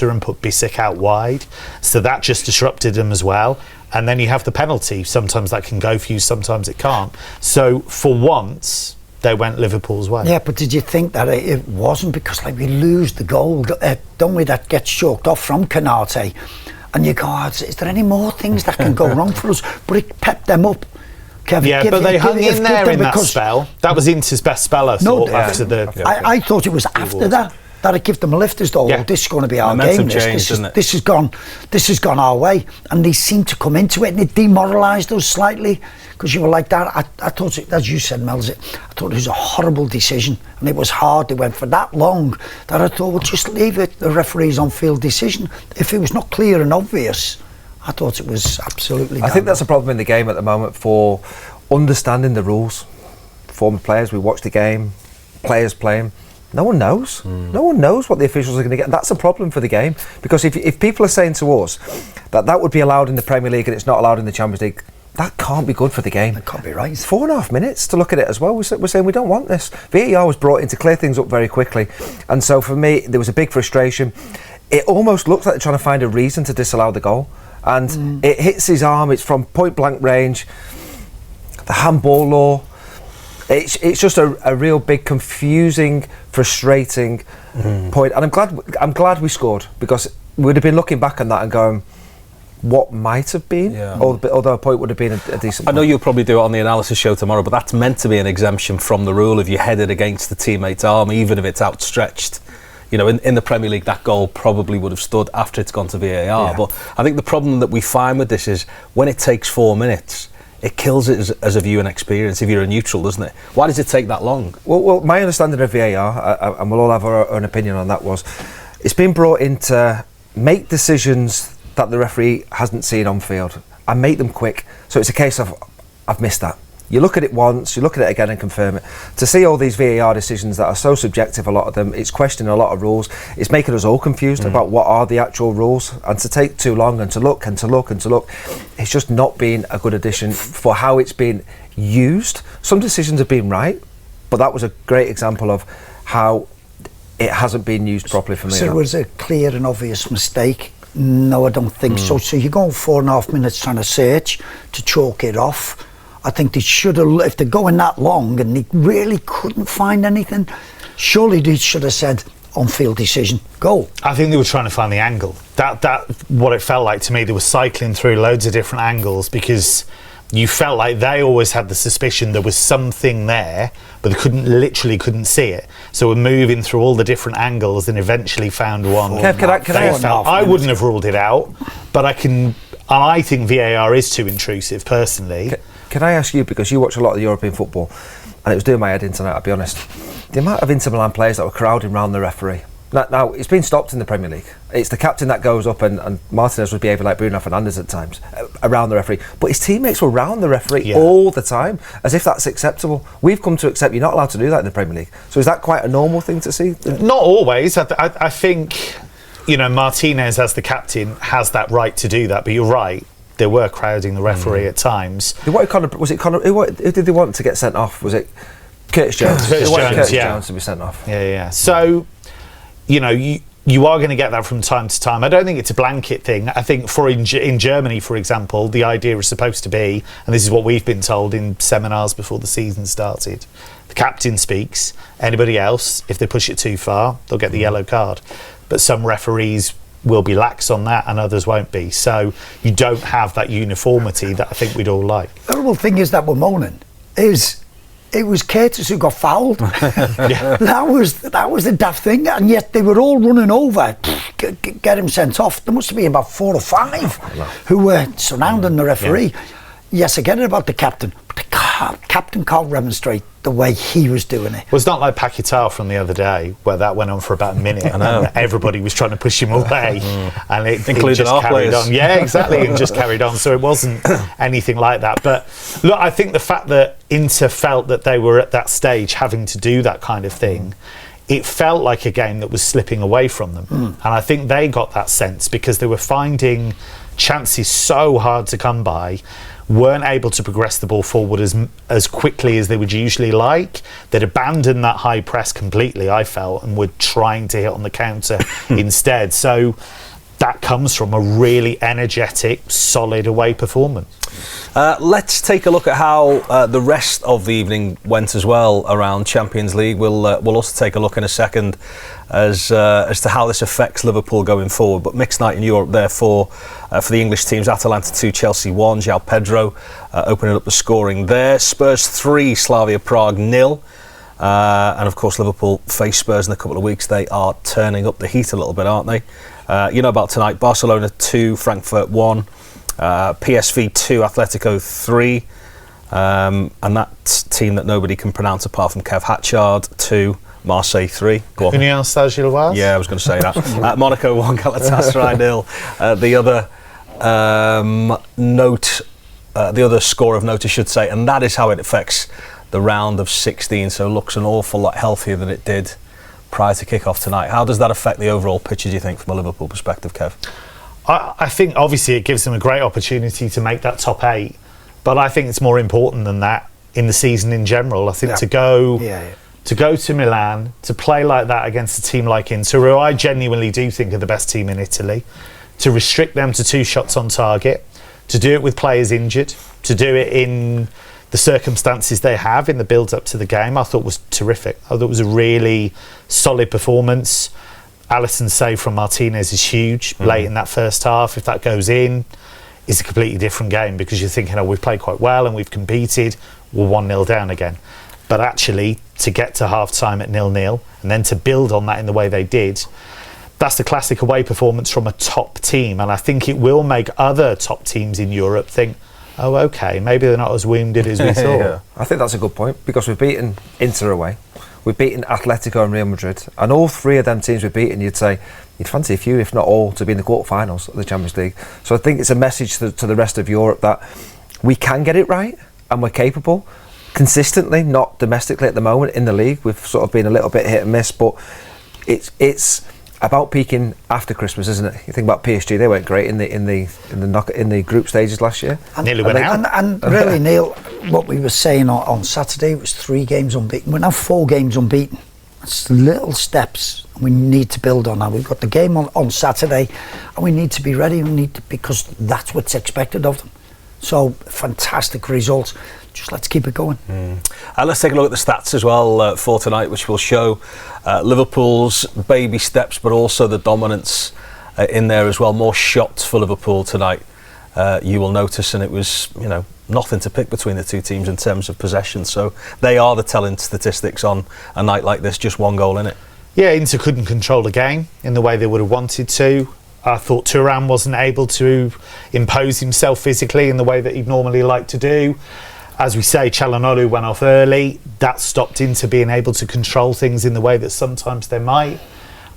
and put Bissek out wide, so that just disrupted them as well. And then you have the penalty. Sometimes that can go for you, sometimes it can't. So for once, they went Liverpool's way. Yeah, but did you think that it wasn't? Because like we lose the goal, don't we, that gets choked off from Konate, and you go, is there any more things that can go wrong for us? But it pepped them up. Kevin, yeah, but they hung in there in that spell. That was Inter's best spell, I thought, after the... I thought it was after that it gave them a lift as though, this is going to be our game. This has gone our way. And they seemed to come into it, and it demoralised us slightly, because you were like that. I thought, as you said, Mel's, I thought it was a horrible decision, and it was hard. They went for that long that I thought, well, just leave it, the referee's on-field decision. If it was not clear and obvious, I thought it was absolutely... I think that's a problem in the game at the moment for understanding the rules. Former players, we watch the game, players playing. No one knows. No one knows what the officials are going to get. That's a problem for the game, because if people are saying to us that would be allowed in the Premier League and it's not allowed in the Champions League, that can't be good for the game. That can't be right. 4.5 minutes to look at it as well. We're saying we don't want this. VAR was brought in to clear things up very quickly, and so for me there was a big frustration. It almost looks like they're trying to find a reason to disallow the goal, and it hits his arm. It's from point blank range. The handball law. It's just a real big, confusing, frustrating point. And I'm glad we scored, because we'd have been looking back on that and going, what might have been, although a point would have been a decent point. I know you'll probably do it on the analysis show tomorrow, but that's meant to be an exemption from the rule if you head it against the teammate's arm, even if it's outstretched. You know, in the Premier League, that goal probably would have stood after it's gone to VAR. Yeah. But I think the problem that we find with this is when it takes 4 minutes, it kills it as a viewing experience if you're a neutral, doesn't it? Why does it take that long? Well, my understanding of VAR, and we'll all have our own opinion on that, was it's been brought in to make decisions that the referee hasn't seen on field and make them quick. So it's a case of, I've missed that. You look at it once, you look at it again and confirm it. To see all these VAR decisions that are so subjective, a lot of them, it's questioning a lot of rules. It's making us all confused about what are the actual rules, and to take too long and to look, it's just not been a good addition for how it's been used. Some decisions have been right, but that was a great example of how it hasn't been used properly for me. So it was a clear and obvious mistake? No, I don't think so. So you're going 4.5 minutes trying to search to chalk it off. I think they should have, if they're going that long and they really couldn't find anything, surely they should have said on-field decision, goal. I think they were trying to find the angle. That what it felt like to me. They were cycling through loads of different angles, because you felt like they always had the suspicion there was something there, but they couldn't see it. So we're moving through all the different angles and eventually found one. I wouldn't have ruled it out, but I think VAR is too intrusive, personally. Can I ask you, because you watch a lot of European football, and it was doing my head in tonight, I'll be honest, the amount of Inter Milan players that were crowding around the referee. Now it's been stopped in the Premier League. It's the captain that goes up, and Martinez was behaving like Bruno Fernandes at times, around the referee. But his teammates were around the referee all the time, as if that's acceptable. We've come to accept you're not allowed to do that in the Premier League. So is that quite a normal thing to see? Not always. I think, Martinez as the captain has that right to do that, but you're right. They were crowding the referee at times. Who did they want to get sent off? Was it Curtis Jones? Curtis Jones to be sent off. Yeah. So, you are going to get that from time to time. I don't think it's a blanket thing. I think in Germany, for example, the idea is supposed to be, and this is what we've been told in seminars before the season started, the captain speaks. Anybody else, if they push it too far, they'll get the yellow card. But some referees will be lax on that and others won't be. So you don't have that uniformity that I think we'd all like. The horrible thing is that we're moaning is it was Curtis who got fouled. That was the daft thing, and yet they were all running over, get him sent off. There must have been about 4 or 5 who were surrounding the referee. Yes, I get it about the captain, but the captain can't demonstrate the way he was doing it. Well, it's not like Paquetá from the other day, where that went on for about a minute and everybody was trying to push him away, and it just carried on. Yeah, exactly, and just carried on. So it wasn't anything like that. But look, I think the fact that Inter felt that they were at that stage having to do that kind of thing, it felt like a game that was slipping away from them. And I think they got that sense because they were finding chances so hard to come by. weren't able to progress the ball forward as quickly as they would usually like. They'd abandoned that high press completely, I felt, and were trying to hit on the counter instead. So that comes from a really energetic, solid away performance. Let's take a look at how the rest of the evening went as well around Champions League. We'll also take a look in a second as to how this affects Liverpool going forward. But mixed night in Europe, therefore, for the English teams: Atalanta 2, Chelsea 1. João Pedro opening up the scoring there. Spurs 3, Slavia Prague 0. And of course, Liverpool face Spurs in a couple of weeks. They are turning up the heat a little bit, aren't they? You know about tonight: Barcelona 2, Frankfurt 1. PSV 2, Atletico 3, and that team that nobody can pronounce apart from Kev, Hatchard 2, Marseille 3. Go on. Union Saint-Gilloise? Yeah, I was going to say that. Monaco 1, Galatasaray 0. The other score of note, I should say, and that is how it affects the round of 16. So it looks an awful lot healthier than it did prior to kick-off tonight. How does that affect the overall picture, do you think, from a Liverpool perspective, Kev? I think obviously it gives them a great opportunity to make that top 8, but I think it's more important than that in the season in general. I think to go to Milan, to play like that against a team like Inter, who I genuinely do think are the best team in Italy, to restrict them to 2 shots on target, to do it with players injured, to do it in the circumstances they have in the build-up to the game, I thought was terrific. I thought it was a really solid performance. Alisson's save from Martinez is huge late in that first half. If that goes in, it's a completely different game, because you're thinking, we've played quite well and we've competed, we're 1-0 down again. But actually, to get to half-time at 0-0 and then to build on that in the way they did, that's the classic away performance from a top team. And I think it will make other top teams in Europe think, oh, OK, maybe they're not as wounded as we thought. Yeah. I think that's a good point, because we've beaten Inter away. We've beaten Atletico and Real Madrid, and all 3 of them teams we've beaten, you'd say you'd fancy a few, if not all, to be in the quarterfinals of the Champions League. So I think it's a message to the rest of Europe that we can get it right and we're capable consistently, not domestically at the moment in the league. We've sort of been a little bit hit and miss, but it's about peaking after Christmas, isn't it? You think about PSG; they weren't great in the group stages last year. Nearly went out. And really, Neil, what we were saying on Saturday was 3 games unbeaten. We're now 4 games unbeaten. It's little steps. We need to build on that. We've got the game on Saturday, and we need to be ready. Because that's what's expected of them. So fantastic results. Just let's keep it going. Let's take a look at the stats as well for tonight, which will show Liverpool's baby steps, but also the dominance in there as well. More shots for Liverpool tonight, you will notice, and it was nothing to pick between the 2 teams in terms of possession. So they are the telling statistics on a night like this. Just 1 goal in it. Yeah, Inter couldn't control the game in the way they would have wanted to. I thought Thuram wasn't able to impose himself physically in the way that he'd normally like to do. As we say, Çalhanoğlu went off early. That stopped Inter being able to control things in the way that sometimes they might.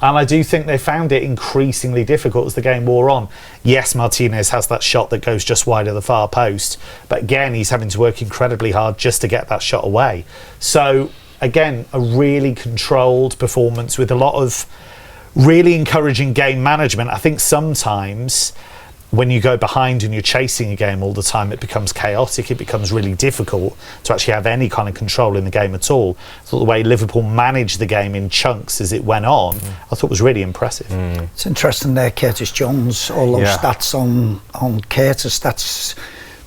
And I do think they found it increasingly difficult as the game wore on. Yes, Martinez has that shot that goes just wide of the far post. But again, he's having to work incredibly hard just to get that shot away. So, again, a really controlled performance with a lot of really encouraging game management. I think sometimes when you go behind and you're chasing a game all the time, it becomes chaotic. It becomes really difficult to actually have any kind of control in the game at all. I thought the way Liverpool managed the game in chunks as it went on, I thought was really impressive. It's interesting there, Curtis Jones, all those stats on Curtis, that's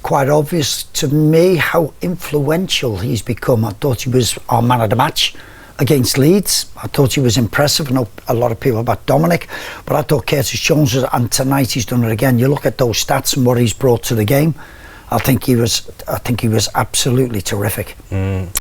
quite obvious to me how influential he's become. I thought he was our man of the match against Leeds. I thought he was impressive. I know a lot of people about Dominik, but I thought Curtis Jones was, and tonight he's done it again. You look at those stats and what he's brought to the game. I think he was absolutely terrific.